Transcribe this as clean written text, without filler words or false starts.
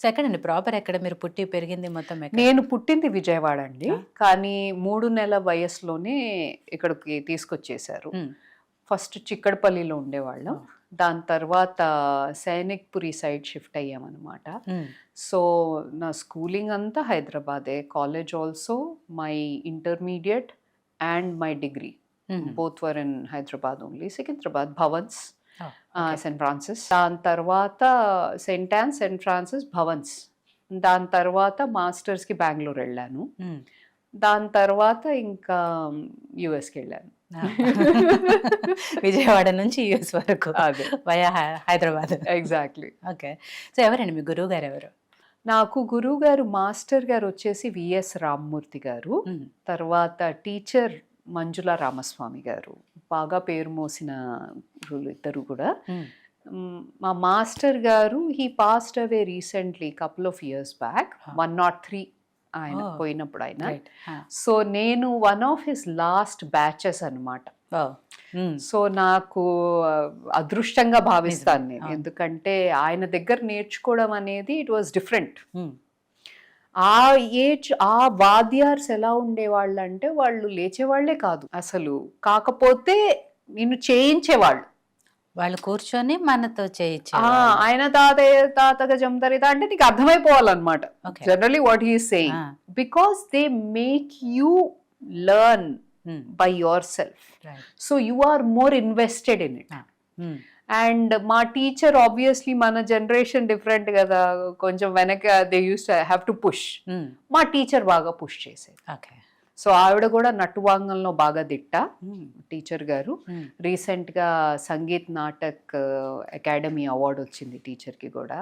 So ఎక్కడండి proper ఎక్కడ మీరు పుట్టి పెరిగింది మొత్తం ఎక్కడ? నేను పుట్టింది విజయవాడ అండి. ఆ. కానీ 3 నెలల వయసులోనే ఇక్కడికి తీసుకొచ్చేసారు. హ్మ్. ఫస్ట్ చిక్కడపల్లిలో ఉండేవాళ్ళం. ఆ. దాని తర్వాత సైనిక్పురి సైడ్ షిఫ్ట్ అయ్యామనమాట. హ్మ్. సో నా స్కూలింగ్ అంతా హైదరాబాదే. College also, my intermediate and my degree mm. Both were in Hyderabad only. Secunderabad Bhavans, Oh, okay. Saint Francis. దాని తర్వాత Saint Ann, Saint Francis, Bhavans. దాని తర్వాత మాస్టర్స్కి బెంగళూరు వెళ్ళాను. మ్మ్. దాని తర్వాత ఇంకా యుఎస్కి వెళ్ళాను. ఆ. విజయవాడ నుంచి యుఎస్ వరకు అదే via Hyderabad. Exactly. Okay. So ఎవరండి మీ గురువు గారు ఎవరు? నాకు గురువు గారు మాస్టర్ గారు వచ్చేసి విఎస్ రామ్మూర్తి గారు. మ్మ్. తర్వాత టీచర్ మంజుల రామస్వామి గారు. బాగా పేరు మోసిన గురువులు ఇద్దరు కూడా. మ్మ్. మా మాస్టర్ గారు he passed away recently couple of years back. 103 ఆయన Oh. పోయినప్పుడు ఆయన. Right. ఆ. సో నేను one of his last batches అనమాట. Wow. మ్మ్. సో నాకు అదృష్టంగా భావిస్తాను నేను. అవును. ఎందుకంటే ఆయన దగ్గర నేర్చుకోవడం అనేది ఇట్ వాజ్ డిఫరెంట్. మ్మ్. ఆ ఏజ్ ఆ వాద్యార్స్ ఎలా ఉండేవాళ్ళు అంటే వాళ్ళు లేచేవాళ్లే కాదు అసలు. కాకపోతే నిన్ను చేయించేవాళ్ళు. వాళ్ళు కూర్చొని మనతో చేయించే ఆయన తాతగా జమదరిత అంటే నీకు అర్థమైపోవాలన్నమాట. Okay. Generally what he saying, Ah. Because they make you learn mm. By yourself. Right. So you are more invested in it. Ah. Mm. And మా టీచర్ ఆబ్వియస్లీ మన జనరేషన్ డిఫరెంట్ కదా, కొంచెం వెనక they use have to push. Mm. మా teacher బాగా push చేసేది. Okay. So ఆవిడ కూడా నటువాంగంలో బాగా దిట్ట మ్మ్. టీచర్ గారు. మ్మ్. రీసెంట్గా సంగీత్ నాటక్ అకాడమీ అవార్డు వచ్చింది టీచర్కి కూడా.